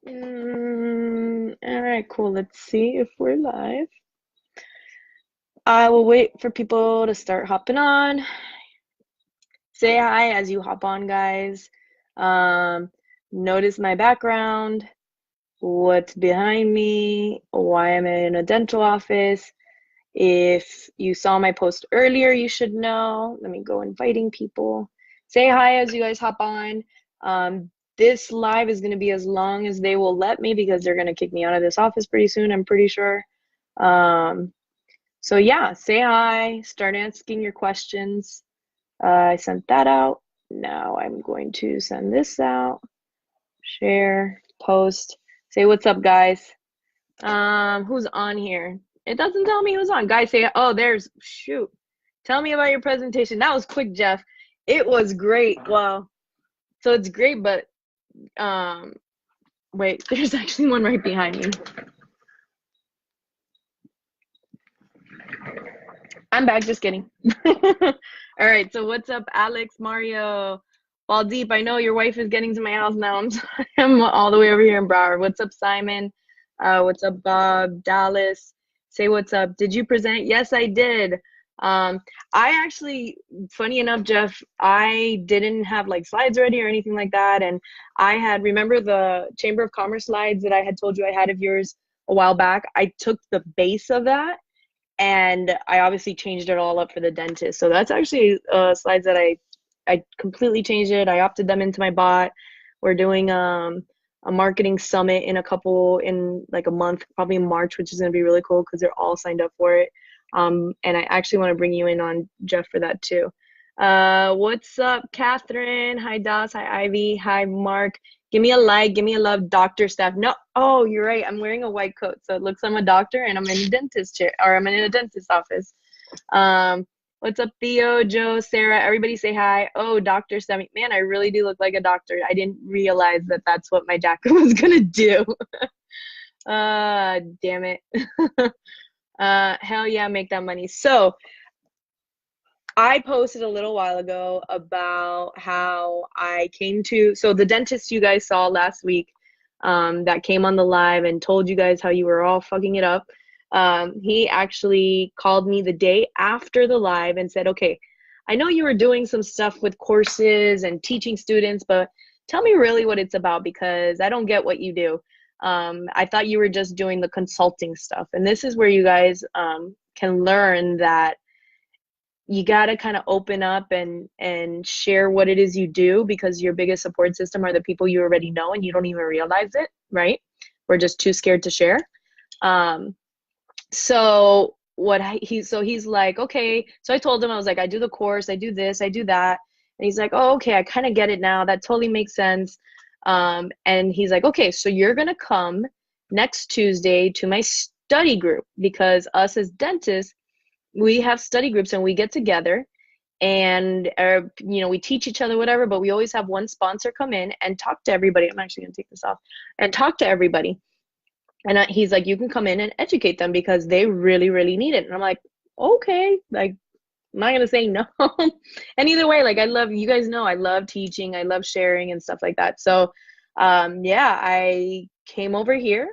All right, cool. Let's see if we're live. I will wait for people to start hopping on. Say hi as you hop on, guys. Um, Notice my background, what's behind me, why I'm in a dental office. If you saw my post earlier, you should know. Let me go inviting people. Say hi as you guys hop on. This live is going to be as long as they will let me because they're going to kick me out of this office pretty soon, I'm pretty sure. Um, so yeah, say hi, start asking your questions. I sent that out. Now I'm going to send this out. Share, post. Say what's up, guys. Who's on here? It doesn't tell me who's on. Guys say, oh, there's, shoot. Tell me about your presentation. That was quick, Jeff. It was great. Well, so it's great, but um, wait, there's actually one right behind me. I'm back, just kidding. All right, so what's up, Alex, Mario, Baldeep? I know your wife is getting to my house now. I'm all the way over here in Broward. What's up, Simon? What's up, Bob? Dallas? Say what's up. Did you present? Yes, I did. I actually, funny enough, Jeff, I didn't have like slides ready or anything like that. And I had, remember the Chamber of Commerce slides that I had told you I had of yours a while back? I took the base of that and I obviously changed it all up for the dentist. So that's actually slides that I completely changed it. I opted them into my bot. We're doing a marketing summit in like a month, probably in March, which is going to be really cool because they're all signed up for it. And I actually want to bring you in on Jeff for that too. What's up, Catherine? Hi, Das. Hi, Ivy. Hi, Mark. Give me a like. Give me a love, Dr. Steph. No, oh, you're right. I'm wearing a white coat, so it looks like I'm a doctor and I'm in a dentist chair, or I'm in a dentist office. Um, what's up, Theo, Joe, Sarah? Everybody say hi. Oh, Dr. Steph. Man, I really do look like a doctor. I didn't realize that that's what my jacket was gonna do. Damn it. Hell yeah, make that money. So I posted a little while ago about how I came to, so the dentist you guys saw last week, that came on the live and told you guys how you were all fucking it up. He actually called me the day after the live and said, okay, I know you were doing some stuff with courses and teaching students, but tell me really what it's about because I don't get what you do. I thought you were just doing the consulting stuff. And this is where you guys can learn that you got to kind of open up and share what it is you do because your biggest support system are the people you already know and you don't even realize it, right? We're just too scared to share. So he's like, okay. So I told him, I was like, I do the course, I do this, I do that. And he's like, oh, okay, I kind of get it now. That totally makes sense. And he's like, okay, so you're gonna come next Tuesday to my study group because us as dentists, we have study groups and we get together and we teach each other whatever, but we always have one sponsor come in and talk to everybody. I'm actually going to take this off and talk to everybody. And he's like, you can come in and educate them because they really, really need it. And I'm like, okay, like, I'm not gonna say no. And either way, like, I love, you guys know I love teaching, I love sharing and stuff like that. So yeah, I came over here.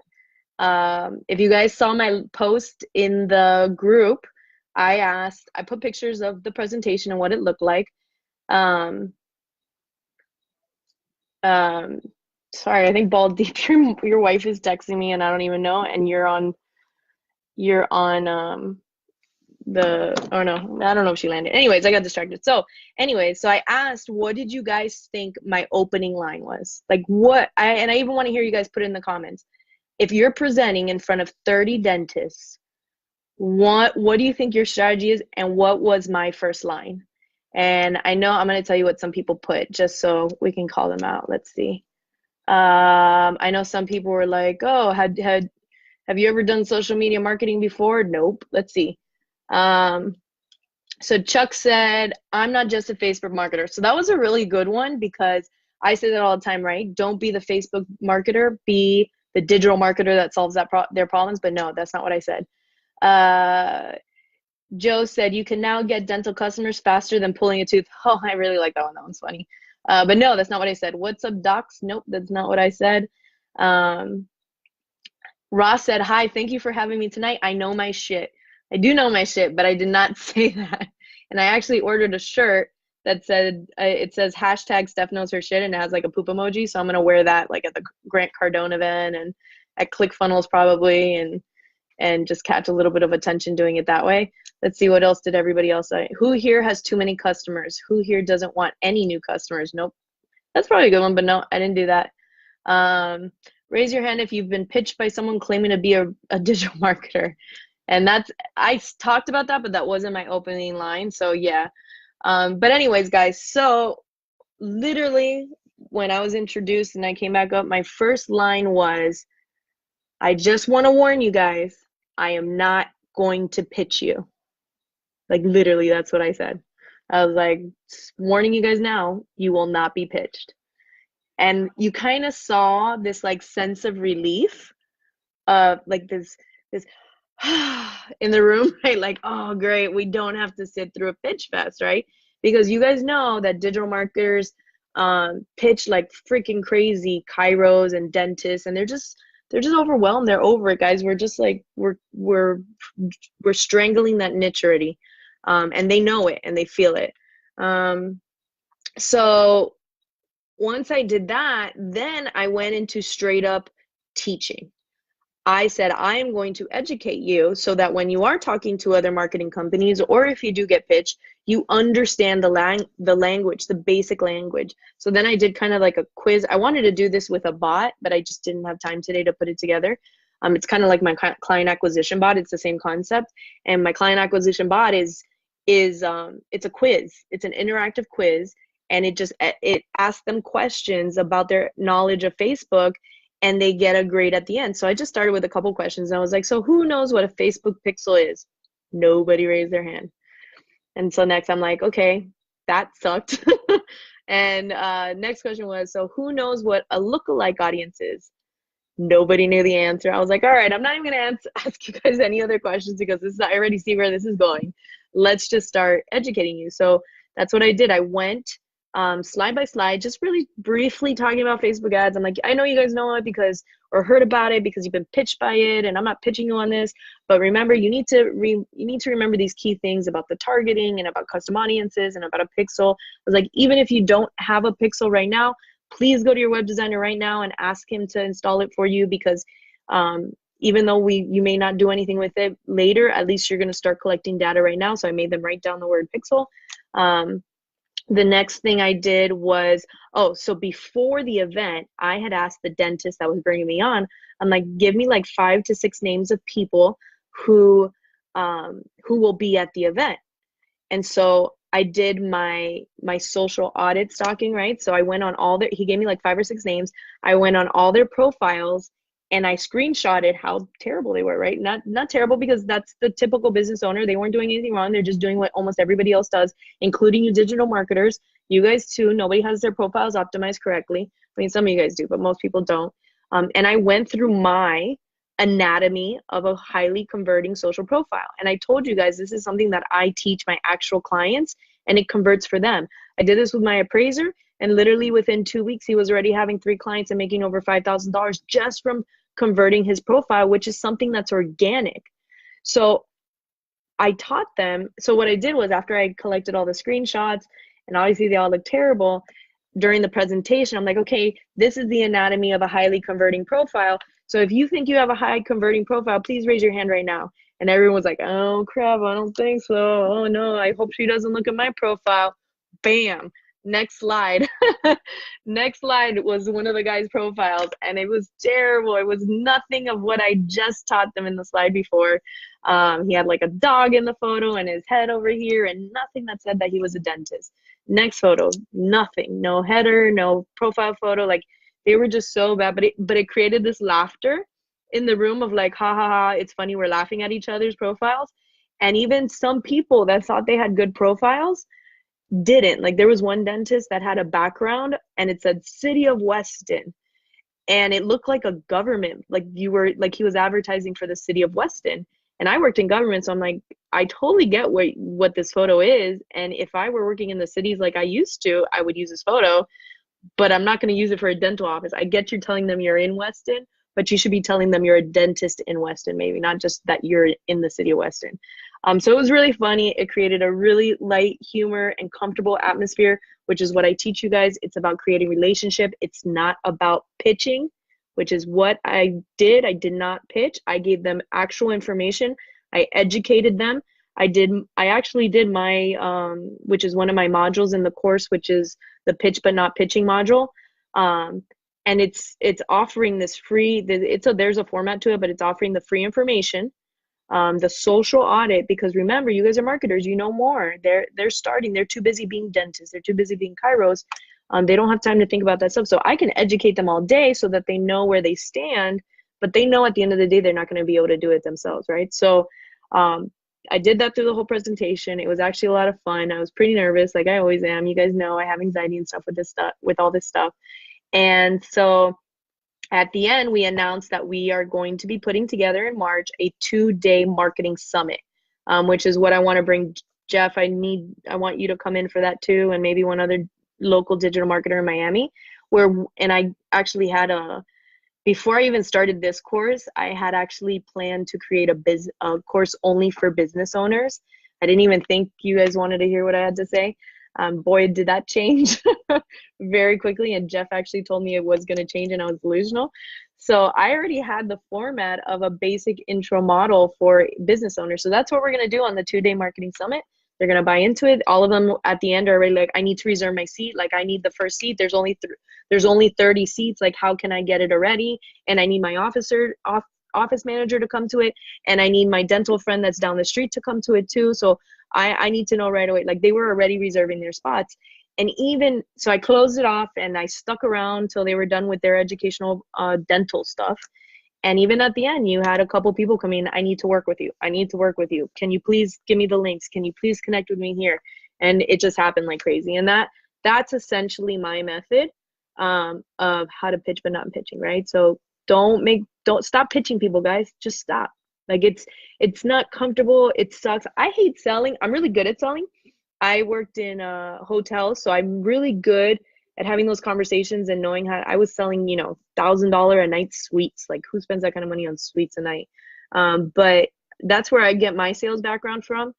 If you guys saw my post in the group, I put pictures of the presentation and what it looked like. Um, um, Sorry, I think Bald Deep, your wife is texting me and I don't even know, and you're on oh no, I don't know if she landed. Anyways, I got distracted. So anyways, so I asked, what did you guys think my opening line was? Like and I even want to hear you guys put it in the comments. If you're presenting in front of 30 dentists, what do you think your strategy is and what was my first line? And I know I'm going to tell you what some people put just so we can call them out. Let's see. I know some people were like, oh, have you ever done social media marketing before? Nope. Let's see. So Chuck said, I'm not just a Facebook marketer. So that was a really good one because I say that all the time, right? Don't be the Facebook marketer, be the digital marketer that solves their problems. But no, that's not what I said. Joe said, you can now get dental customers faster than pulling a tooth. Oh, I really like that one. That one's funny. But no, that's not what I said. What's up, docs? Nope, that's not what I said. Um, Ross said, "Hi, thank you for having me tonight. I know my shit." I do know my shit, but I did not say that. And I actually ordered a shirt that said, it says hashtag Steph knows her shit, and it has like a poop emoji. So I'm gonna wear that like at the Grant Cardone event and at ClickFunnels probably, and just catch a little bit of attention doing it that way. Let's see, what else did everybody else say? Who here has too many customers? Who here doesn't want any new customers? Nope. That's probably a good one, but no, I didn't do that. Um, Raise your hand if you've been pitched by someone claiming to be a digital marketer. And I talked about that, but that wasn't my opening line. So yeah. But anyways, guys, so literally when I was introduced and I came back up, my first line was, "I just want to warn you guys, I am not going to pitch you." Like literally, that's what I said. I was like, warning you guys now, you will not be pitched. And you kind of saw this like sense of relief, like this in the room, right? Like, oh great, we don't have to sit through a pitch fest, right? Because you guys know that digital marketers pitch like freaking crazy chiros and dentists, and they're just overwhelmed. They're over it, guys. We're just like we're strangling that niche already, and they know it and they feel it. So once I did that, then I went into straight up teaching. I said, I am going to educate you so that when you are talking to other marketing companies, or if you do get pitched, you understand the language, the basic language. So then I did kind of like a quiz. I wanted to do this with a bot, but I just didn't have time today to put it together. It's kind of like my client acquisition bot. It's the same concept. And my client acquisition bot is it's a quiz. It's an interactive quiz, and it asks them questions about their knowledge of Facebook, and they get a grade at the end. So I just started with a couple questions, and I was like, so who knows what a Facebook pixel is? Nobody raised their hand. And so next I'm like, okay, that sucked. And next question was, so who knows what a lookalike audience is? Nobody knew the answer. I was like, all right, I'm not even gonna ask you guys any other questions, because I already see where this is going. Let's just start educating you. So that's what I did. I went slide by slide, just really briefly talking about Facebook ads. I'm like, I know you guys know it because, or heard about it because you've been pitched by it, and I'm not pitching you on this, but remember, you need to remember these key things about the targeting and about custom audiences and about a pixel. I was like, even if you don't have a pixel right now, please go to your web designer right now and ask him to install it for you, because even though you may not do anything with it later, at least you're going to start collecting data right now. So I made them write down the word pixel. The next thing I did was, so before the event, I had asked the dentist that was bringing me on, I'm like, give me like 5 to 6 names of people who will be at the event. And so I did my social audit stalking, right? So I went on he gave me like 5 or 6 names. I went on all their profiles, and I screenshotted how terrible they were, right? Not terrible, because that's the typical business owner. They weren't doing anything wrong. They're just doing what almost everybody else does, including you digital marketers. You guys too. Nobody has their profiles optimized correctly. I mean, some of you guys do, but most people don't. And I went through my anatomy of a highly converting social profile. And I told you guys, this is something that I teach my actual clients, and it converts for them. I did this with my appraiser, and literally within 2 weeks, he was already having 3 clients and making over $5,000 just from converting his profile, which is something that's organic. So I taught them. So what I did was, after I collected all the screenshots, and obviously they all look terrible, during the presentation, I'm like, okay, this is the anatomy of a highly converting profile. So if you think you have a high converting profile, please raise your hand right now. And everyone was like, oh crap, I don't think so. Oh no, I hope she doesn't look at my profile. Bam. Next slide. Next slide was one of the guy's profiles, and it was terrible. It was nothing of what I just taught them in the slide before. He had like a dog in the photo and his head over here, and nothing that said that he was a dentist. Next photo, nothing. No header, no profile photo. Like, they were just so bad, but it created this laughter in the room of like, ha ha ha, it's funny, we're laughing at each other's profiles. And even some people that thought they had good profiles didn't. Like, there was one dentist that had a background and it said City of Weston, and it looked like a government, like he was advertising for the City of Weston. And I worked in government, so I'm like, I totally get what this photo is, and if I were working in the cities like I used to, I would use this photo. but I'm not going to use it for a dental office. I get you're telling them you're in Weston, but you should be telling them you're a dentist in Weston, maybe not just that you're in the city of Weston. So it was really funny. It created a really light humor and comfortable atmosphere, which is what I teach you guys. It's about creating relationship. It's not about pitching, which is what I did. I did not pitch. I gave them actual information. I educated them. I actually did my, which is one of my modules in the course, which is the pitch but not pitching module. And it's offering this free, there's a format to it, but it's offering the free information, the social audit, because remember, you guys are marketers, you know more. They're starting, they're too busy being dentists, they're too busy being chiros. They don't have time to think about that stuff. So I can educate them all day so that they know where they stand, but they know at the end of the day, they're not going to be able to do it themselves, right? So I did that through the whole presentation. It was actually a lot of fun. I was pretty nervous, like I always am. You guys know I have anxiety and stuff with this stuff, with all this stuff. And so at the end, we announced that we are going to be putting together in March a 2-day marketing summit, which is what I want to bring. Jeff, I want you to come in for that too, and maybe one other local digital marketer in Miami, and I actually had before I even started this course, I had actually planned to create a course only for business owners. I didn't even think you guys wanted to hear what I had to say. Boy, did that change very quickly. And Jeff actually told me it was going to change and I was delusional. So I already had the format of a basic intro model for business owners. So that's what we're going to do on the 2-day marketing summit. They're going to buy into it. All of them at the end are already like, I need to reserve my seat. Like, I need the first seat. There's only 30 seats. Like, how can I get it already? And I need my office manager to come to it. And I need my dental friend that's down the street to come to it too. So I need to know right away. Like, they were already reserving their spots. And even, so I closed it off and I stuck around till they were done with their educational dental stuff. And even at the end, you had a couple people come in, I need to work with you. I need to work with you. Can you please give me the links? Can you please connect with me here? And it just happened like crazy. And that's essentially my method of how to pitch, but not pitching, right? So don't stop pitching people, guys. Just stop. Like, it's not comfortable. It sucks. I hate selling. I'm really good at selling. I worked in a hotel, so I'm really good at having those conversations and knowing how I was selling, $1,000 a night suites. Like, who spends that kind of money on suites a night? But that's where I get my sales background from.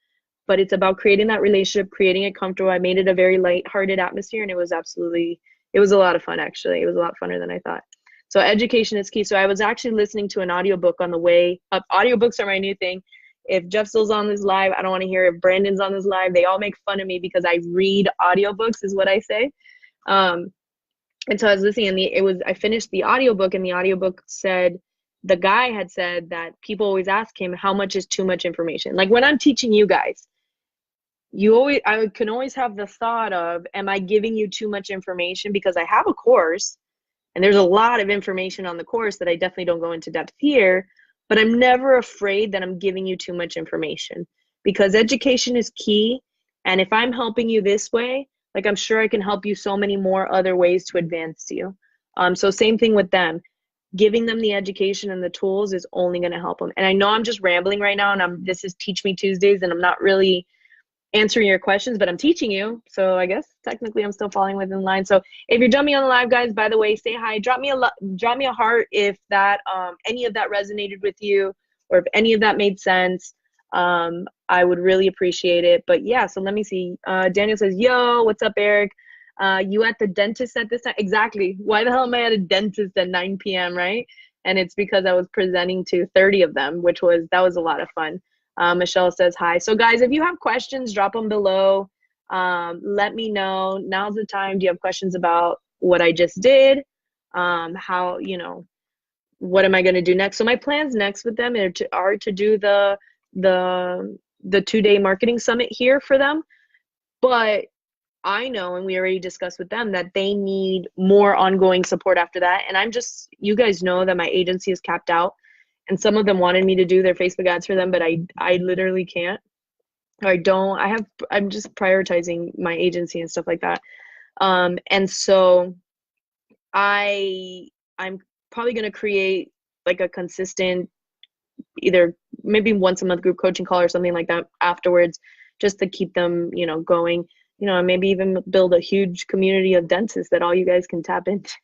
But it's about creating that relationship, creating it comfortable. I made it a very light-hearted atmosphere, and it was a lot of fun, actually. It was a lot funner than I thought. So education is key. So I was actually listening to an audiobook on the way up. Audiobooks are my new thing. If Jeff Still's on this live, I don't want to hear if Brandon's on this live. They all make fun of me because I read audiobooks, is what I say. And so I was listening, and I finished the audiobook, and the audiobook said, the guy had said that people always ask him, how much is too much information? Like, when I'm teaching you guys, I can always have the thought of, am I giving you too much information? Because I have a course and there's a lot of information on the course that I definitely don't go into depth here, but I'm never afraid that I'm giving you too much information, because education is key. And if I'm helping you this way, like, I'm sure I can help you so many more other ways to advance you. So same thing with them. Giving them the education and the tools is only going to help them. And I know I'm just rambling right now, and this is Teach Me Tuesdays, and I'm not really answering your questions, but I'm teaching you. So I guess technically I'm still falling within line. So if you're jumping on the live, guys, by the way, say hi, drop me a heart if that any of that resonated with you, or if any of that made sense. I would really appreciate it. But yeah, so let me see. Daniel says, yo, what's up, Eric? You at the dentist at this time? Exactly. Why the hell am I at a dentist at 9 p.m., right? And it's because I was presenting to 30 of them, that was a lot of fun. Michelle says hi. So guys, if you have questions, drop them below. Let me know. Now's the time. Do you have questions about what I just did? How, what am I going to do next? So my plans next with them are to do the 2-day marketing summit here for them. But I know, and we already discussed with them, that they need more ongoing support after that. And you guys know that my agency is capped out. And some of them wanted me to do their Facebook ads for them, but I literally can't. I'm just prioritizing my agency and stuff like that. And so I'm probably going to create like a consistent, either maybe once a month group coaching call or something like that afterwards, just to keep them, going. you know, and maybe even build a huge community of dentists that all you guys can tap into.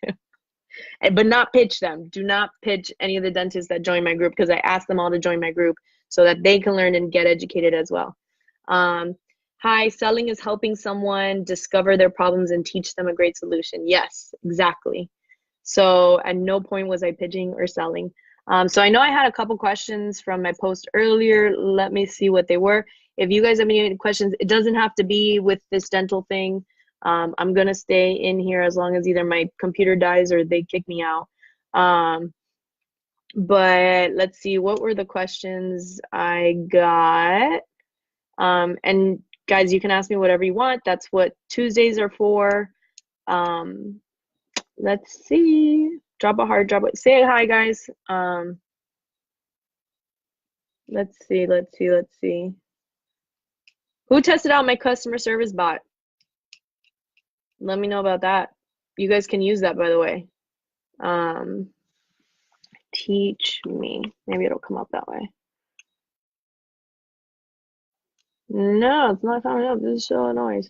But not pitch them. Do not pitch any of the dentists that join my group, because I asked them all to join my group so that they can learn and get educated as well. Hi, selling is helping someone discover their problems and teach them a great solution. Yes, exactly. So at no point was I pitching or selling. So I know I had a couple questions from my post earlier. Let me see what they were. If you guys have any questions, it doesn't have to be with this dental thing. I'm gonna stay in here as long as either my computer dies or they kick me out. But let's see, what were the questions I got? And guys, you can ask me whatever you want. That's what Tuesdays are for. Let's see. Drop a heart, say hi, guys. Let's see. Who tested out my customer service bot? Let me know about that. You guys can use that, by the way. Teach me. Maybe it'll come up that way. No, it's not coming up. This is so annoying.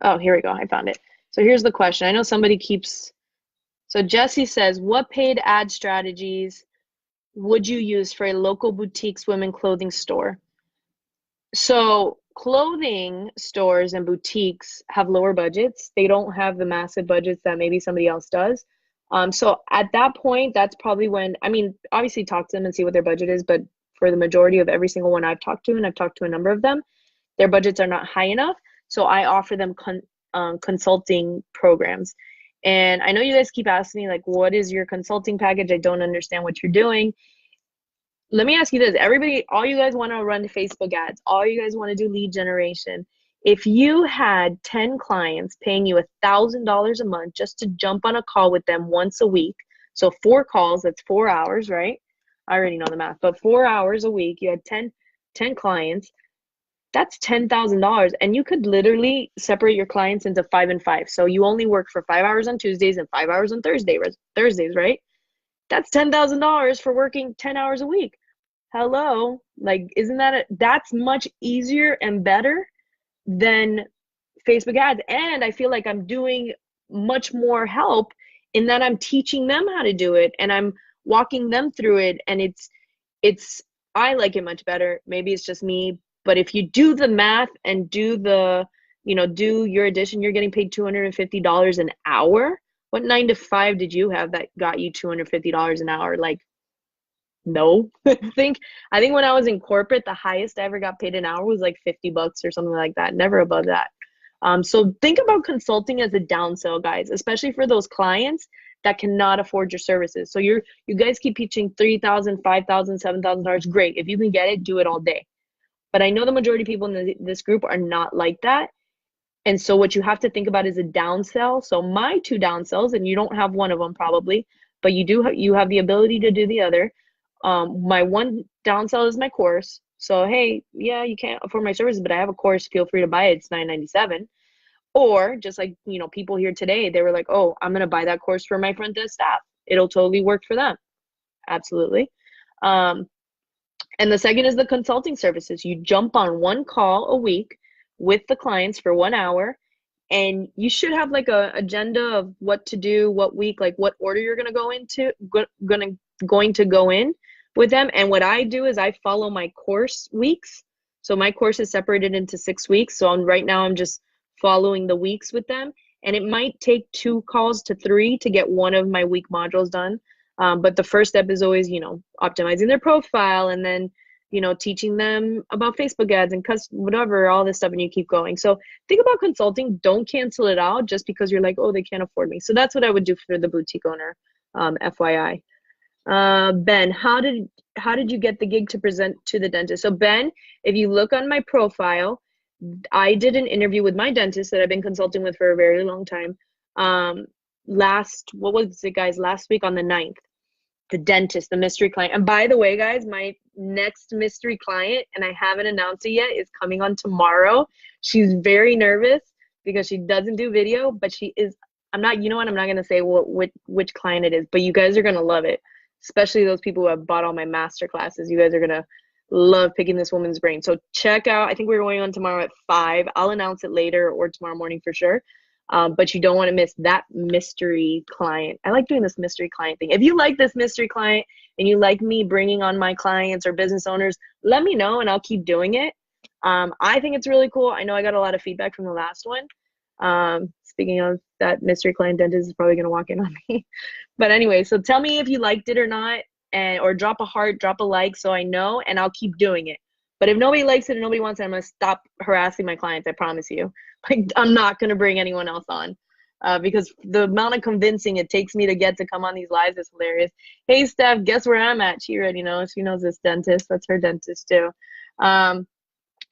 Oh, here we go. I found it. So here's the question. I know somebody keeps. So Jesse says, what paid ad strategies would you use for a local boutique women clothing store? So clothing stores and boutiques have lower budgets. They don't have the massive budgets that maybe somebody else does. So at that point, that's probably when, I mean, obviously talk to them and see what their budget is, but for the majority of every single one I've talked to, and I've talked to a number of them, their budgets are not high enough. So I offer them consulting programs. And I know you guys keep asking me, like, what is your consulting package? I don't understand what you're doing. Let me ask you this. Everybody, all you guys want to run Facebook ads, all you guys want to do lead generation. If you had 10 clients paying you $1,000 a month just to jump on a call with them once a week, so 4 calls, that's 4 hours, right? I already know the math, but 4 hours a week, you had 10 clients, that's $10,000. And you could literally separate your clients into 5 and 5. So you only work for 5 hours on Tuesdays and 5 hours on Thursdays, right? That's $10,000 for working 10 hours a week. Hello, like, isn't that that's much easier and better than Facebook ads? And I feel like I'm doing much more help in that I'm teaching them how to do it and I'm walking them through it, and it's I like it much better. Maybe it's just me, but if you do the math and do the, you know, do your addition, you're getting paid $250 an hour. What 9 to 5 did you have that got you $250 an hour? Like, no. I think when I was in corporate, the highest I ever got paid an hour was like $50 or something like that, never above that. So think about consulting as a downsell, guys, especially for those clients that cannot afford your services. So you guys keep pitching $3,000, $5,000, $7,000. Great. If you can get it, do it all day. But I know the majority of people in this group are not like that. And so what you have to think about is a downsell. So my 2 downsells, and you don't have one of them probably, but you have the ability to do the other. My 1 downsell is my course. So, hey, yeah, you can't afford my services, but I have a course. Feel free to buy it. It's $9.97. Or just like, you know, people here today, they were like, oh, I'm going to buy that course for my front desk staff. It'll totally work for them. Absolutely. And the second is the consulting services. You jump on 1 call a week with the clients for 1 hour, and you should have like a agenda of what to do, what week, like what order you're going to going to go in with them. And what I do is I follow my course weeks. So my course is separated into 6 weeks. So right now I'm just following the weeks with them. And it might take 2 calls to 3 to get one of my week modules done. But the first step is always, you know, optimizing their profile, and then, you know, teaching them about Facebook ads and whatever, all this stuff, and you keep going. So think about consulting. Don't cancel it out just because you're like, oh, they can't afford me. So that's what I would do for the boutique owner, FYI. Ben, how did you get the gig to present to the dentist? So Ben, if you look on my profile, I did an interview with my dentist that I've been consulting with for a very long time. Last week on the 9th, the dentist, the mystery client. And by the way, guys, my next mystery client, and I haven't announced it yet, is coming on tomorrow. She's very nervous because she doesn't do video, but she is, I'm not going to say which client it is, but you guys are going to love it. Especially those people who have bought all my master classes. You guys are going to Love picking this woman's brain. So check out, I think we're going on tomorrow at 5. I'll announce it later or tomorrow morning for sure. But you don't want to miss that mystery client. I like doing this mystery client thing. If you like this mystery client and you like me bringing on my clients or business owners, let me know and I'll keep doing it. I think it's really cool. I know I got a lot of feedback from the last one. Speaking of that, mystery client dentist is probably going to walk in on me. But anyway, so tell me if you liked it or not, and or drop a heart, drop a like so I know, and I'll keep doing it. But if nobody likes it and nobody wants it, I'm going to stop harassing my clients. I promise you. Like, I'm not going to bring anyone else on because the amount of convincing it takes me to get to come on these lives is hilarious. Hey, Steph, guess where I'm at? She already knows. She knows this dentist. That's her dentist too.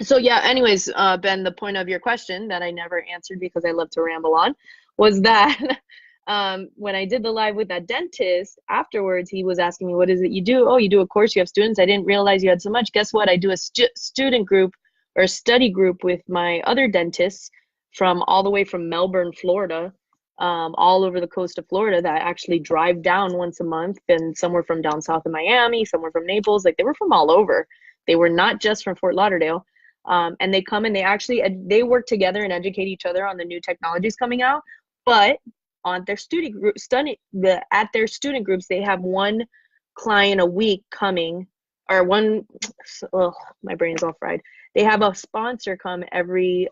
So yeah, anyways, Ben, the point of your question that I never answered because I love to ramble on was that when I did the live with that dentist afterwards, he was asking me, what is it you do? Oh, you do a course, you have students. I didn't realize you had so much. Guess what? I do a student group or a study group with my other dentists from all the way from Melbourne, Florida, all over the coast of Florida that actually drive down once a month, and some were from down south of Miami, some were from Naples. Like, they were from all over. They were not just from Fort Lauderdale. And they come and they work together and educate each other on the new technologies coming out. But on their at their student groups, they have one client a week coming, or one, oh, my brain's all fried. They have a sponsor come every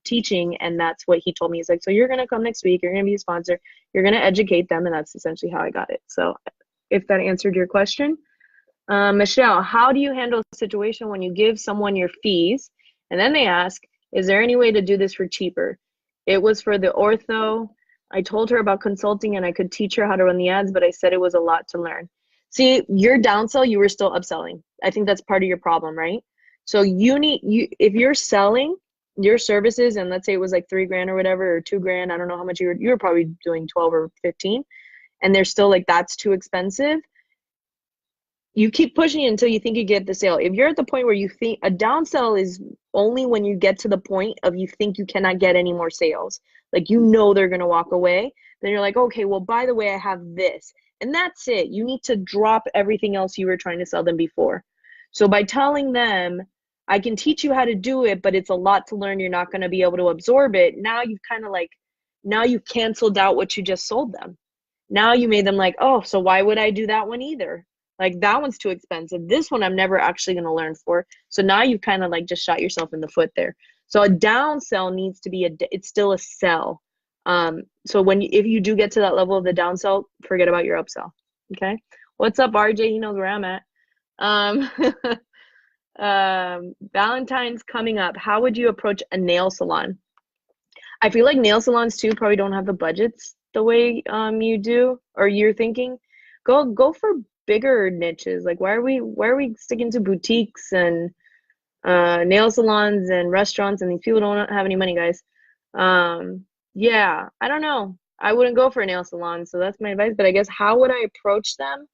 teaching, and that's what he told me. He's like, so you're gonna come next week, you're gonna be a sponsor, you're gonna educate them, and that's essentially how I got it. So if that answered your question. Michelle, how do you handle a situation when you give someone your fees and then they ask, is there any way to do this for cheaper? It was for the ortho. I told her about consulting and I could teach her how to run the ads, but I said it was a lot to learn. See, your downsell, you were still upselling. I think that's part of your problem, right? So if you're selling your services, and let's say it was like $3,000 or whatever, or $2,000, I don't know how much you were probably doing 12 or 15, and they're still like, that's too expensive. You keep pushing it until you think you get the sale. If you're at the point where you think a downsell is only when you get to the point of you think you cannot get any more sales, like you know they're going to walk away, then you're like, okay, well, by the way, I have this. And that's it. You need to drop everything else you were trying to sell them before. So by telling them, I can teach you how to do it, but it's a lot to learn, you're not going to be able to absorb it. Now you've kind of like, now you canceled out what you just sold them. Now you made them like, oh, so why would I do that one either? Like, that one's too expensive. This one I'm never actually going to learn for. So now you've kind of like just shot yourself in the foot there. So a down sell needs to be it's still a sell. So if you do get to that level of the down sell, forget about your upsell. Okay. What's up, RJ? He knows where I'm at. Valentine's coming up. How would you approach a nail salon? I feel like nail salons too probably don't have the budgets the way you do, or you're thinking. Go for bigger niches. Like, why are we sticking to boutiques and nail salons and restaurants, and these people don't have any money, guys? Yeah, I don't know. I wouldn't go for a nail salon, so that's my advice. But I guess, how would I approach them?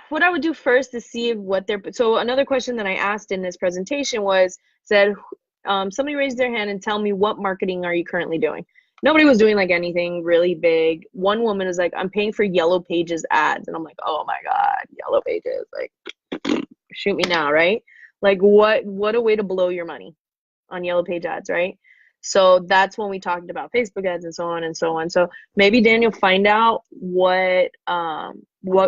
What I would do first is see what they're, so another question that I asked in this presentation said, somebody raised their hand and tell me, what marketing are you currently doing? Nobody was doing like anything really big. One woman is like, I'm paying for Yellow Pages ads. And I'm like, oh my God, Yellow Pages, like, shoot me now, right? Like, what a way to blow your money on Yellow Page ads, right? So that's when we talked about Facebook ads and so on and so on. So maybe Daniel, find out what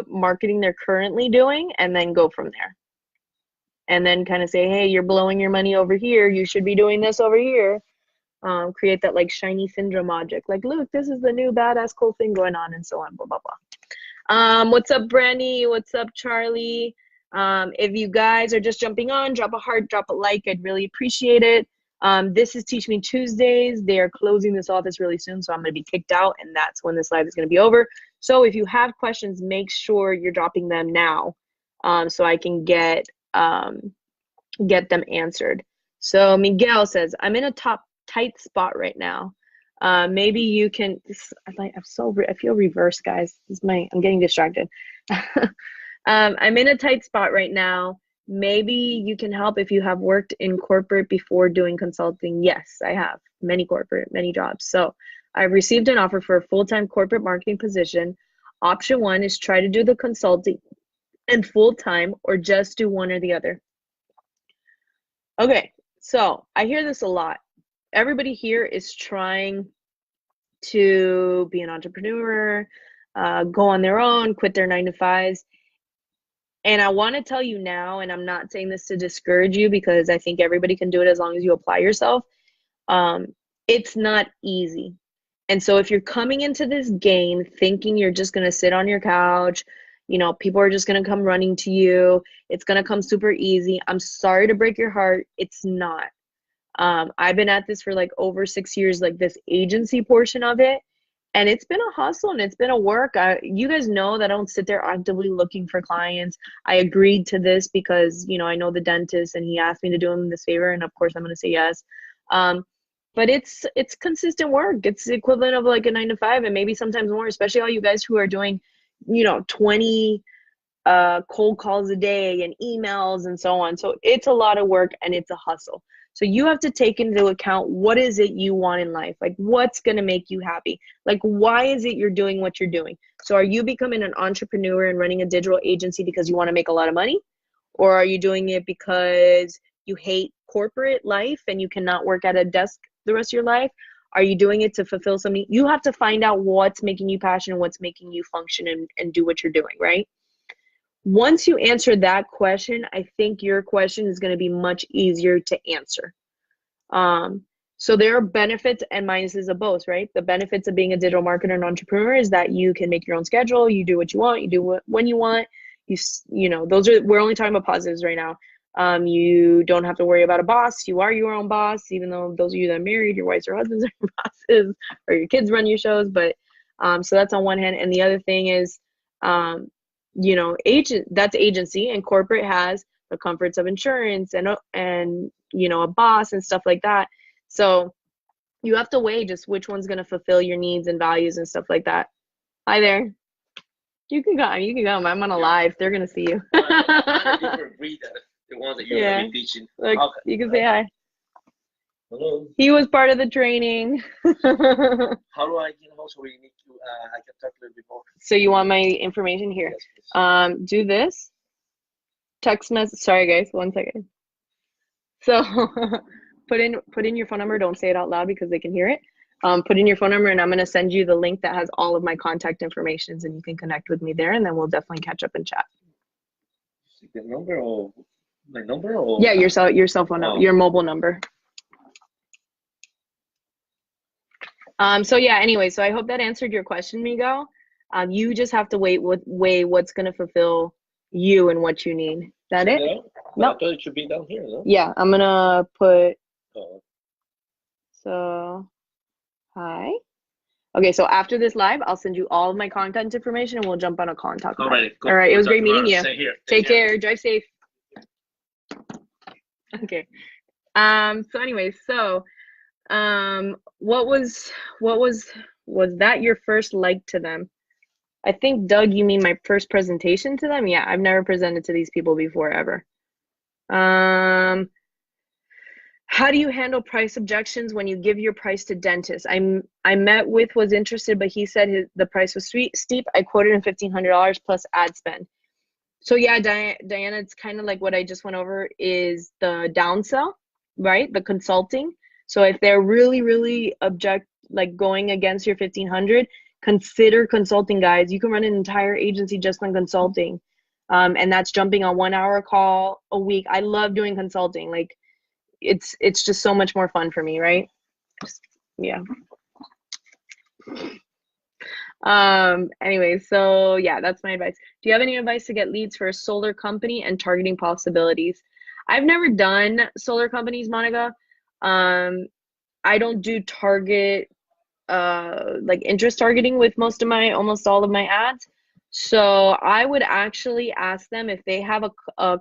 marketing they're currently doing, and then go from there. And then kind of say, hey, you're blowing your money over here. You should be doing this over here. Create that like shiny syndrome object. Like, look, this is the new badass cool thing going on, and so on, blah, blah, blah. What's up, Brandy? What's up, Charlie? If you guys are just jumping on, drop a heart, drop a like. I'd really appreciate it. This is Teach Me Tuesdays. They are closing this office really soon, so I'm going to be kicked out, and that's when this live is going to be over. So if you have questions, make sure you're dropping them now, so I can get them answered. So Miguel says, I'm in a tight spot right now. Maybe you can. I feel reversed, guys. I'm getting distracted. I'm in a tight spot right now. Maybe you can help if you have worked in corporate before doing consulting. Yes, I have many jobs. So I've received an offer for a full-time corporate marketing position. Option one is try to do the consulting and full-time, or just do one or the other? Okay, so I hear this a lot. Everybody here is trying to be an entrepreneur, go on their own, quit their 9 to 5s. And I want to tell you now, and I'm not saying this to discourage you because I think everybody can do it as long as you apply yourself. Um, it's not easy. And so if you're coming into this game thinking you're just going to sit on your couch, people are just going to come running to you, it's going to come super easy. I'm sorry to break your heart. It's not. I've been at this for like over 6 years, like this agency portion of it. And it's been a hustle and it's been a work. You guys know that I don't sit there actively looking for clients. I agreed to this because, I know the dentist and he asked me to do him this favor. And of course, I'm going to say yes. But it's consistent work. It's the equivalent of like a 9 to 5 and maybe sometimes more, especially all you guys who are doing, 20 cold calls a day and emails and so on. So it's a lot of work and it's a hustle. So you have to take into account, what is it you want in life? Like, what's going to make you happy? Like, why is it you're doing what you're doing? So are you becoming an entrepreneur and running a digital agency because you want to make a lot of money? Or are you doing it because you hate corporate life and you cannot work at a desk the rest of your life? Are you doing it to fulfill something? You have to find out what's making you passionate, what's making you function and do what you're doing, right? Once you answer that question, I think your question is going to be much easier to answer. So there are benefits and minuses of both, right? The benefits of being a digital marketer and entrepreneur is that you can make your own schedule, you do what you want, you do what when you want. We're only talking about positives right now. You don't have to worry about a boss. You are your own boss, even though those of you that are married, your wives or husbands are your bosses, or your kids run your shows. But so that's on one hand. And the other thing is, that's agency, and corporate has the comforts of insurance and a boss and stuff like that. So you have to weigh just which one's going to fulfill your needs and values and stuff like that. Hi there. You can come. I'm on a live. They're going to see you. Different breed, the ones that you're going to be teaching. Like, okay. You can say hi. Hello. He was part of the training. How do I get home so we need to, I can talk a little bit more? So you want my information here? Yes, do this. Text message. Sorry, guys. 1 second. So put in your phone number. Don't say it out loud because they can hear it. Put in your phone number, and I'm going to send you the link that has all of my contact information, and you can connect with me there, and then we'll definitely catch up and chat. The number or my number? Or? Yeah, your cell phone number, your mobile number. So yeah, anyway, so I hope that answered your question, Miguel. You just have to weigh what's going to fulfill you and what you need. Is that it? No. I thought it should be down here, no? Yeah, I'm going to put, so, hi. Okay, so after this live, I'll send you all of my contact information and we'll jump on a call and talk about it. All right, it was great meeting you. Take care. Drive safe. Okay. So anyway, was that your first like to them? I think, Doug, you mean my first presentation to them? Yeah, I've never presented to these people before, ever. How do you handle price objections when you give your price to dentists? I met with was interested, but he said the price was steep. I quoted him $1,500 plus ad spend. So yeah, Diana, it's kind of like what I just went over is the downsell, right? The consulting. So if they're really, really going against your 1,500, consider consulting, guys. You can run an entire agency just on consulting. And that's jumping on 1 hour call a week. I love doing consulting. Like it's just so much more fun for me, right? Yeah. Anyway, so yeah, that's my advice. Do you have any advice to get leads for a solar company and targeting possibilities? I've never done solar companies, Monica. I don't do target interest targeting with almost all of my ads. So I would actually ask them if they have a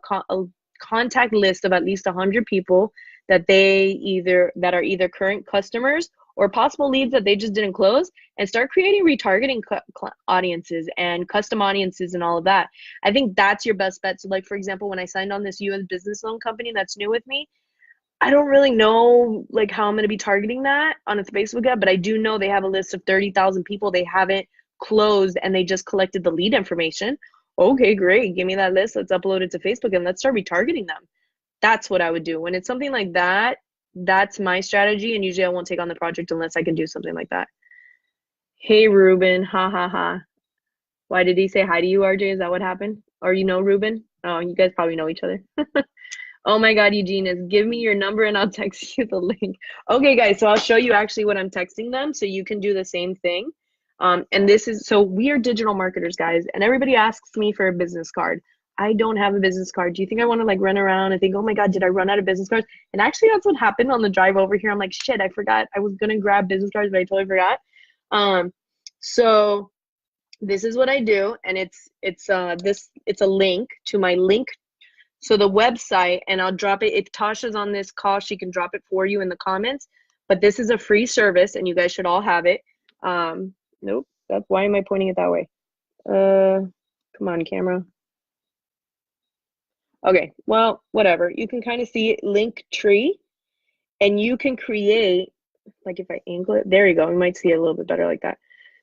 contact list of at least 100 people that are either current customers or possible leads that they just didn't close, and start creating retargeting audiences and custom audiences and all of that. I think that's your best bet. So like, for example, when I signed on this US business loan company that's new with me, I don't really know like how I'm going to be targeting that on its Facebook ad, but I do know they have a list of 30,000 people they haven't closed and they just collected the lead information. Okay, great. Give me that list. Let's upload it to Facebook and let's start retargeting them. That's what I would do. When it's something like that, that's my strategy. And usually I won't take on the project unless I can do something like that. Hey, Ruben. Ha ha ha. Why did he say hi to you, RJ? Is that what happened? Or you know Ruben? Oh, you guys probably know each other. Oh my God, Eugene, is give me your number and I'll text you the link. Okay, guys, so I'll show you actually what I'm texting them so you can do the same thing. And this is, so we are digital marketers, guys, and everybody asks me for a business card. I don't have a business card. Do you think I want to like run around and think, oh my God, did I run out of business cards? And actually that's what happened on the drive over here. I'm like, shit, I forgot. I was gonna grab business cards, but I totally forgot. So this is what I do, and it's a link to my link. So the website, and I'll drop it. If Tasha's on this call, she can drop it for you in the comments. But this is a free service, and you guys should all have it. Nope. Why am I pointing it that way? Come on, camera. Okay. Well, whatever. You can kind of see it, Linktree, and you can create. Like if I angle it, there you go. You might see it a little bit better like that.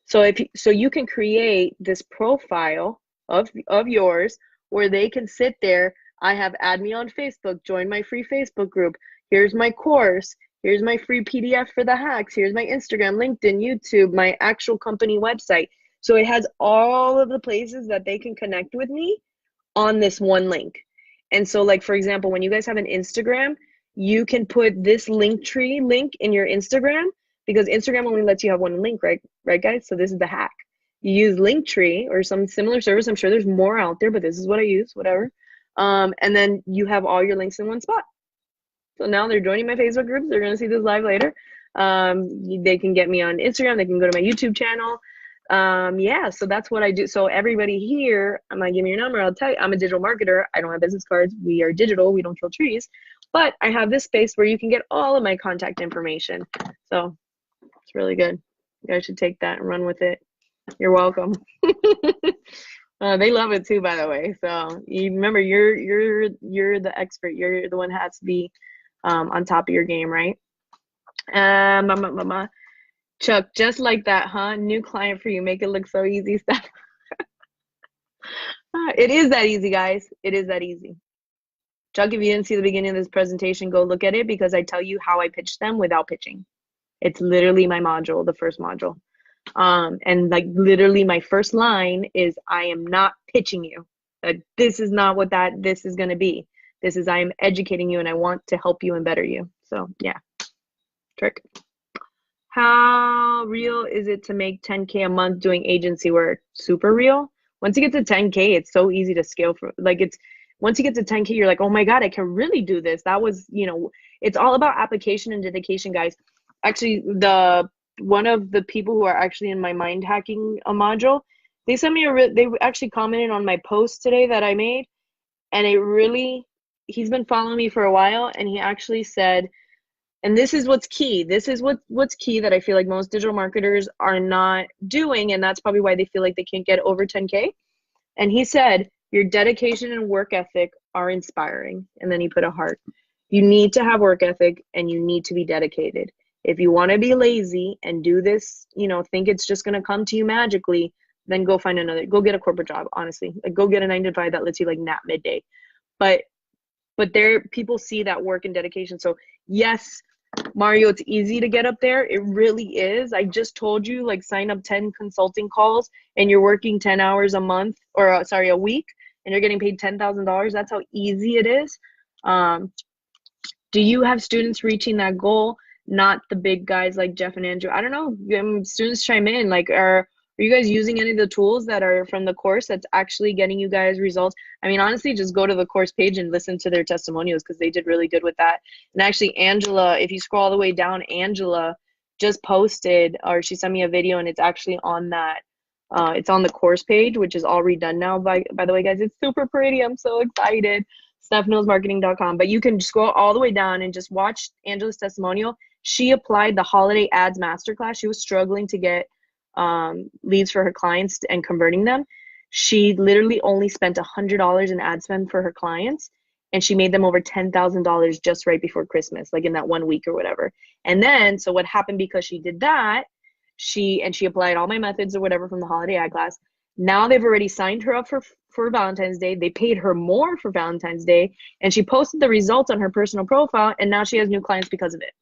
So you can create this profile of yours where they can sit there. I have add me on Facebook, join my free Facebook group. Here's my course. Here's my free PDF for the hacks. Here's my Instagram, LinkedIn, YouTube, my actual company website. So it has all of the places that they can connect with me on this one link. And so like, for example, when you guys have an Instagram, you can put this Linktree link in your Instagram because Instagram only lets you have one link, right? Right, guys? So this is the hack. You use Linktree or some similar service. I'm sure there's more out there, but this is what I use, whatever. And then you have all your links in one spot. So now they're joining my Facebook groups. They're going to see this live later. They can get me on Instagram. They can go to my YouTube channel. Yeah, so that's what I do. So everybody here, I'm going to give me your number. I'll tell you, I'm a digital marketer. I don't have business cards. We are digital. We don't kill trees. But I have this space where you can get all of my contact information. So it's really good. You guys should take that and run with it. You're welcome. They love it too, by the way. So you remember, you're the expert. You're the one that has to be on top of your game, right? Chuck, just like that, huh? New client for you. Make it look so easy. Stuff. It is that easy, guys. It is that easy. Chuck, if you didn't see the beginning of this presentation, go look at it because I tell you how I pitch them without pitching. It's literally my module, the first module. And like literally my first line is, I am not pitching you. This is not what this is going to be. This is, I am educating you and I want to help you and better you. So yeah, trick. How real is it to make 10K a month doing agency work? Super real. Once you get to 10K, it's so easy to scale for, like once you get to 10K, you're like, oh my God, I can really do this. That was, it's all about application and dedication, guys. Actually, one of the people who are actually in my mind hacking module, they sent me they actually commented on my post today that I made, and he's been following me for a while, and he actually said, and this is what's key. This is what's key that I feel like most digital marketers are not doing, and that's probably why they feel like they can't get over 10K. And he said, your dedication and work ethic are inspiring. And then he put a heart. You need to have work ethic and you need to be dedicated. If you want to be lazy and do this, think it's just going to come to you magically, then go go get a corporate job, honestly. Like go get a 9 to 5 that lets you like nap midday. But people see that work and dedication. So yes, Mario, it's easy to get up there. It really is. I just told you, like, sign up 10 consulting calls and you're working 10 hours a month, or a week, and you're getting paid $10,000. That's how easy it is. Do you have students reaching that goal? Not the big guys like Jeff and Andrew. I don't know. Students chime in. Like, are you guys using any of the tools that are from the course that's actually getting you guys results? I mean, honestly, just go to the course page and listen to their testimonials because they did really good with that. And actually, Angela, if you scroll all the way down, Angela just posted, or she sent me a video, and it's actually on that. It's on the course page, which is all redone now, by the way, guys. It's super pretty. I'm so excited. StephKnowsMarketing.com. But you can scroll all the way down and just watch Angela's testimonial. She applied the holiday ads masterclass. She was struggling to get leads for her clients and converting them. She literally only spent $100 in ad spend for her clients, and she made them over $10,000 just right before Christmas, like in that 1 week or whatever. And then, so what happened, because she did that, she applied all my methods or whatever from the holiday ad class. Now they've already signed her up for Valentine's Day. They paid her more for Valentine's Day, and she posted the results on her personal profile, and now she has new clients because of it.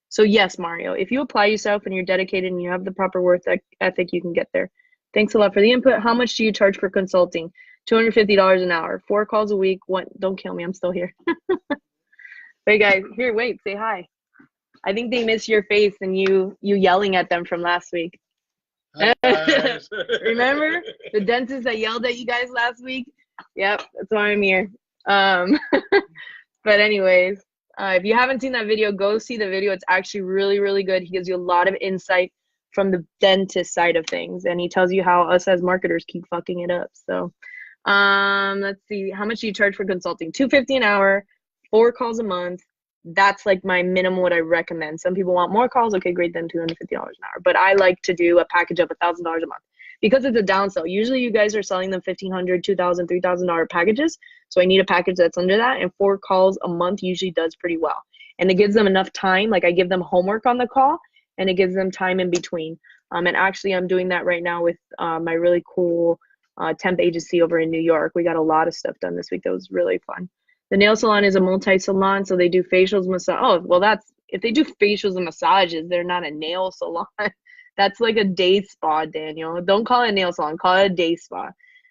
So yes, Mario, if you apply yourself and you're dedicated and you have the proper work ethic, you can get there. Thanks a lot for the input. How much do you charge for consulting? $250 an hour, 4 calls a week. What? Don't kill me. I'm still here. Wait, guys. Here, wait. Say hi. I think they miss your face and you yelling at them from last week. Remember the dentist that yelled at you guys last week? Yep, that's why I'm here. But anyways, if you haven't seen that video, go see the video. It's actually really, really good. He gives you a lot of insight from the dentist side of things, and he tells you how us as marketers keep fucking it up. So let's see, how much do you charge for consulting? $250 an hour, 4 calls a month. That's like my minimum, what I recommend. Some people want more calls. Okay, great, then $250 an hour. But I like to do a package of $1,000 a month because it's a downsell. Usually you guys are selling them $1,500, $2,000, $3,000 packages. So I need a package that's under that, and 4 calls a month usually does pretty well. And it gives them enough time. Like I give them homework on the call, and it gives them time in between. And actually I'm doing that right now with my really cool temp agency over in New York. We got a lot of stuff done this week. That was really fun. The nail salon is a multi-salon, so they do facials, massage. Oh, well, that's, if they do facials and massages, they're not a nail salon. That's like a day spa, Daniel. Don't call it a nail salon, call it a day spa.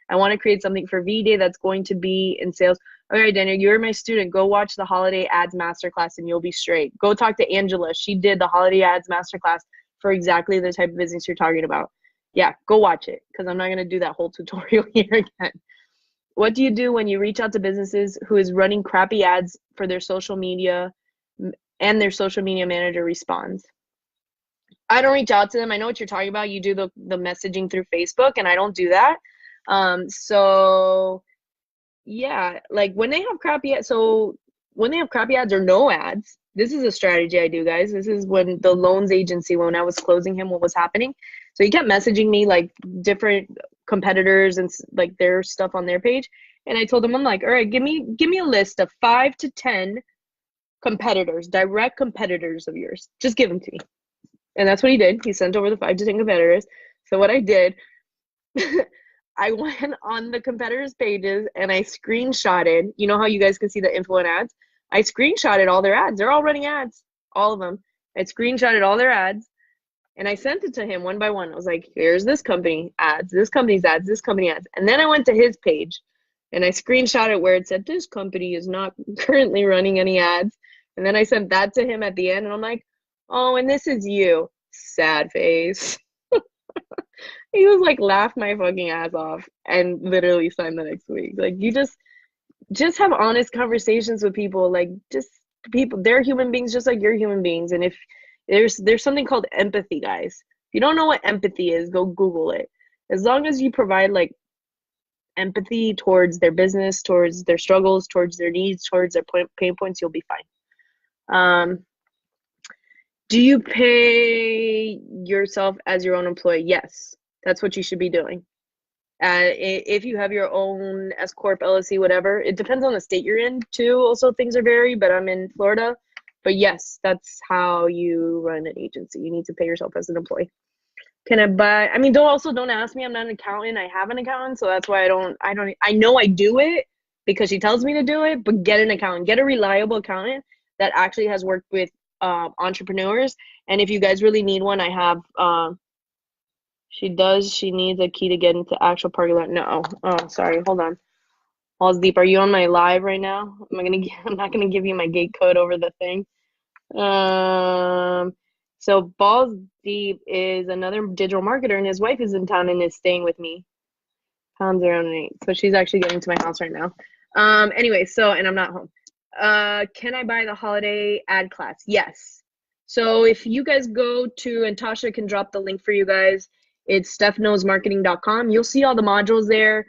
I want to create something for V-Day that's going to be in sales. All right, Daniel, you're my student. Go watch the Holiday Ads Masterclass and you'll be straight. Go talk to Angela. She did the Holiday Ads Masterclass for exactly the type of business you're talking about. Yeah, go watch it because I'm not going to do that whole tutorial here again. What do you do when you reach out to businesses who is running crappy ads for their social media and their social media manager responds? I don't reach out to them. I know what you're talking about. You do the messaging through Facebook, and I don't do that. So yeah, like when they have crappy ads, so when they have crappy ads or no ads, this is a strategy I do, guys. This is when the loans agency, when I was closing him, what was happening. So he kept messaging me like different competitors and like their stuff on their page. And I told him, I'm like, all right, give me a list of 5 to 10 competitors, direct competitors of yours. Just give them to me. And that's what he did. He sent over the 5 to 10 competitors. So what I did, I went on the competitors' pages and I screenshotted. You know how you guys can see the info and ads? I screenshotted all their ads. They're all running ads, all of them. I screenshotted all their ads and I sent it to him one by one. I was like, here's this company ads, this company's ads, this company ads. And then I went to his page and I screenshotted where it said, this company is not currently running any ads. And then I sent that to him at the end and I'm like, oh, and this is you. Sad face. He was like, laugh my fucking ass off and literally signed the next week. Like, you just have honest conversations with people. Like, just people, they're human beings just like you're human beings. And if there's something called empathy, guys. If you don't know what empathy is, go Google it. As long as you provide like empathy towards their business, towards their struggles, towards their needs, towards their pain points, you'll be fine. Do you pay yourself as your own employee? Yes, that's what you should be doing. If you have your own S Corp, LLC, whatever, it depends on the state you're in too. Also, things are vary, but I'm in Florida. But yes, that's how you run an agency. You need to pay yourself as an employee. Can I buy? I mean, don't ask me. I'm not an accountant. I have an accountant, so that's why I know I do it because she tells me to do it. But get an accountant. Get a reliable accountant that actually has worked with entrepreneurs. And if you guys really need one, I have. She needs a key to get into actual parking lot. No. Oh, sorry. Hold on. Balls Deep, are you on my live right now? I'm not gonna give you my gate code over the thing. So Balls Deep is another digital marketer, and his wife is in town and is staying with me. Pound 008. So she's actually getting to my house right now. Anyway, and I'm not home. Can I buy the holiday ad class? Yes. So if you guys go to, and Tasha can drop the link for you guys, it's stephknowsmarketing.com. You'll see all the modules there.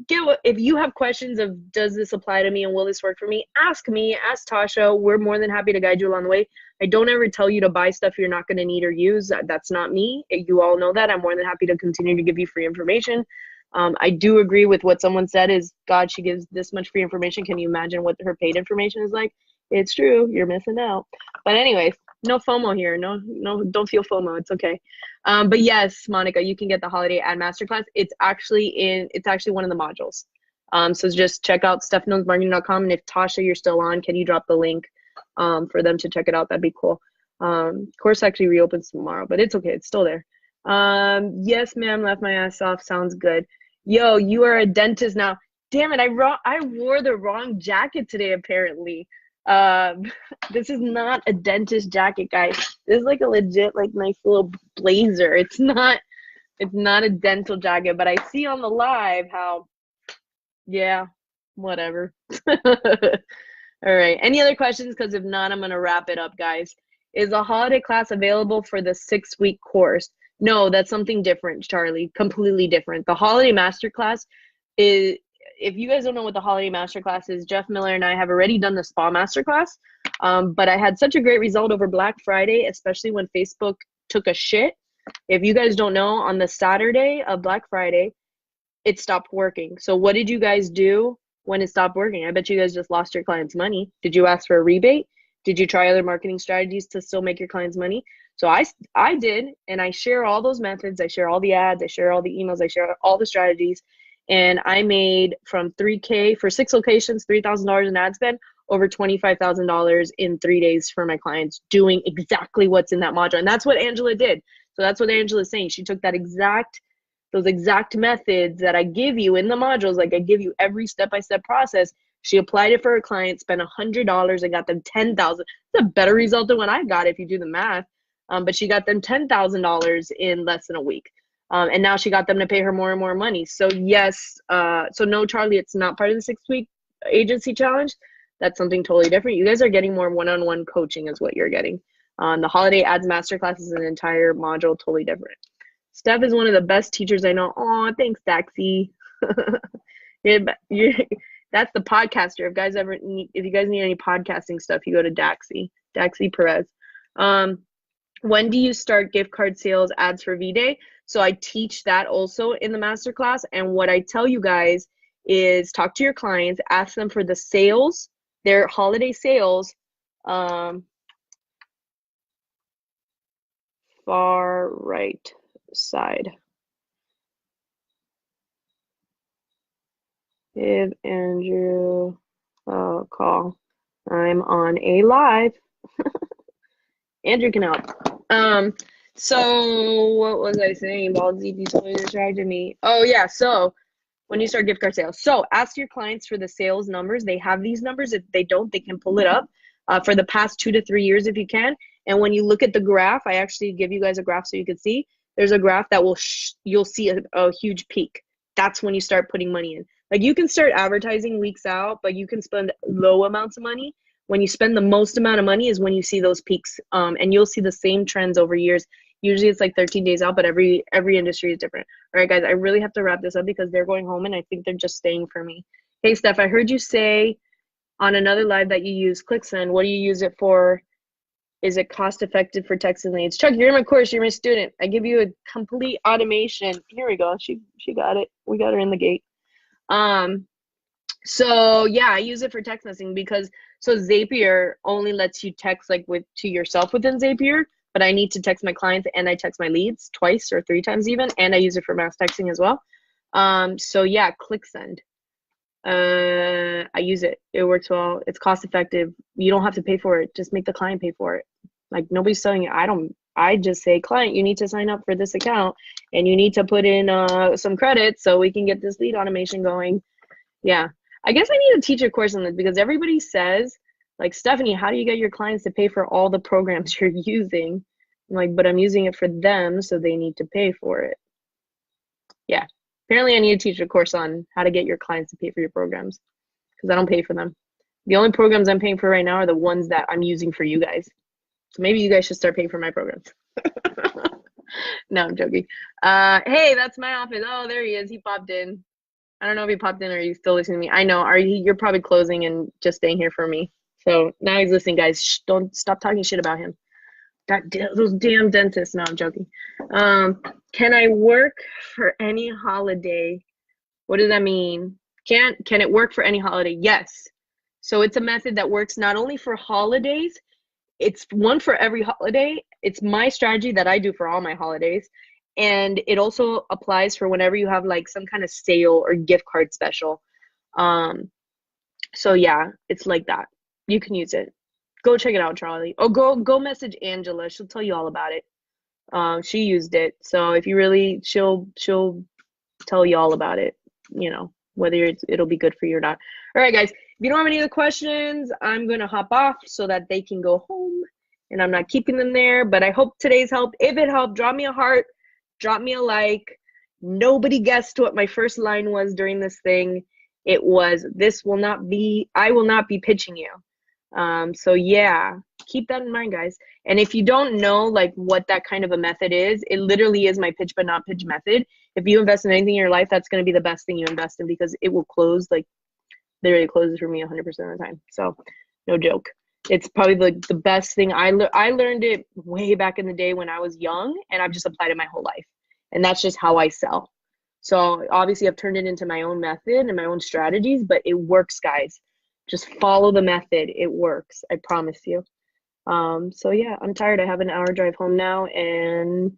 If you have questions of does this apply to me and will this work for me, ask me, ask Tasha. We're more than happy to guide you along the way. I don't ever tell you to buy stuff you're not going to need or use. That's not me. You all know that. I'm more than happy to continue to give you free information. I do agree with what someone said is, God, she gives this much free information. Can you imagine what her paid information is like? It's true. You're missing out. But anyways, no FOMO here. No, don't feel FOMO. It's okay. But yes, Monica, you can get the holiday ad masterclass. It's actually one of the modules. So just check out stephknowsmarketing.com, and if Tasha, you're still on, can you drop the link for them to check it out? That'd be cool. Course actually reopens tomorrow, but it's okay. It's still there. Yes, ma'am, left my ass off. Sounds good. Yo, you are a dentist now. Damn it, I wore the wrong jacket today, apparently. This is not a dentist jacket, guys. This is like a legit, like, nice little blazer. It's not a dental jacket, but I see on the live how, yeah, whatever. All right. Any other questions? Because if not, I'm going to wrap it up, guys. Is a holiday class available for the 6-week course? No, that's something different, Charlie. Completely different. The holiday masterclass is, if you guys don't know what the holiday masterclass is, Jeff Miller and I have already done the spa masterclass. But I had such a great result over Black Friday, especially when Facebook took a shit. If you guys don't know, on the Saturday of Black Friday, it stopped working. So what did you guys do when it stopped working? I bet you guys just lost your clients' money. Did you ask for a rebate? Did you try other marketing strategies to still make your clients money? So I did, and I share all those methods. I share all the ads. I share all the emails. I share all the strategies. And I made from $3K for 6 locations, $3,000 in ad spend, over $25,000 in 3 days for my clients, doing exactly what's in that module. And that's what Angela did. So that's what Angela's saying. She took those exact methods that I give you in the modules, like I give you every step-by-step process. She applied it for her client, spent $100, and got them $10,000. It's a better result than what I got if you do the math. But she got them $10,000 in less than a week. And now she got them to pay her more and more money. So yes, so no, Charlie, it's not part of the 6-week agency challenge. That's something totally different. You guys are getting more one-on-one coaching is what you're getting. The holiday ads masterclass is an entire module, totally different. Steph is one of the best teachers I know. Oh, thanks, Daxie. That's the podcaster. If you guys need any podcasting stuff, you go to Daxie Perez. When do you start gift card sales ads for V-Day? So I teach that also in the masterclass. And what I tell you guys is talk to your clients, ask them for the sales, their holiday sales, far right side. Give Andrew a call. I'm on a live. Andrew can help. So what was I saying? Baldy distracted me. Oh yeah, so when you start gift card sales. So ask your clients for the sales numbers. They have these numbers. If they don't, they can pull it up for the past 2 to 3 years if you can. And when you look at the graph, I actually give you guys a graph so you can see. There's a graph that you'll see a huge peak. That's when you start putting money in. Like you can start advertising weeks out, but you can spend low amounts of money. When you spend the most amount of money is when you see those peaks, and you'll see the same trends over years. Usually it's like 13 days out, but every industry is different. All right, guys, I really have to wrap this up because they're going home and I think they're just staying for me. Hey, Steph, I heard you say on another live that you use ClickSend. What do you use it for? Is it cost effective for texting leads? Chuck, you're in my course. You're my student. I give you a complete automation. Here we go. She got it. We got her in the gate. So yeah, I use it for text messaging because so Zapier only lets you text like to yourself within Zapier, but I need to text my clients and I text my leads twice or 3 times even, and I use it for mass texting as well. So yeah, ClickSend. I use it. It works well. It's cost effective. You don't have to pay for it. Just make the client pay for it. Like nobody's telling you. I just say, client, you need to sign up for this account and you need to put in some credits so we can get this lead automation going. Yeah. I guess I need to teach a course on this because everybody says, like, Stephanie, how do you get your clients to pay for all the programs you're using? I'm like, but I'm using it for them, so they need to pay for it. Yeah. Apparently I need to teach a course on how to get your clients to pay for your programs because I don't pay for them. The only programs I'm paying for right now are the ones that I'm using for you guys. So maybe you guys should start paying for my programs. No, I'm joking. Hey, that's my office. Oh, there he is. He popped in. I don't know if he popped in or he's still listening to me. I know. You're probably closing and just staying here for me. So now he's listening, guys. Shh, don't stop talking shit about him. Those damn dentists. No, I'm joking. Can I work for any holiday? What does that mean? Can it work for any holiday? Yes. So it's a method that works not only for holidays, it's one for every holiday. It's my strategy that I do for all my holidays. And it also applies for whenever you have like some kind of sale or gift card special. Um, so yeah, it's like that. You can use it. Go check it out, Charlie. Oh, go message Angela. She'll tell you all about it. She used it. So if you really, she'll tell you all about it, whether it'll be good for you or not. All right, guys, if you don't have any other questions, I'm going to hop off so that they can go home and I'm not keeping them there. But I hope today's helped. If it helped, drop me a heart, drop me a like. Nobody guessed what my first line was during this thing. It was, I will not be pitching you. So yeah, keep that in mind, guys. And if you don't know like what that kind of a method is, it literally is my pitch but not pitch method. If you invest in anything in your life, that's going to be the best thing you invest in because it will close, like literally closes for me 100% of the time. So no joke. It's probably the best thing. I learned it way back in the day when I was young, and I've just applied it my whole life. And that's just how I sell. So obviously I've turned it into my own method and my own strategies, but it works, guys. Just follow the method. It works. I promise you. So yeah, I'm tired. I have an hour drive home now and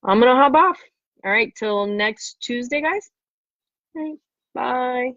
I'm gonna hop off. All right, till next Tuesday, guys. All right, bye.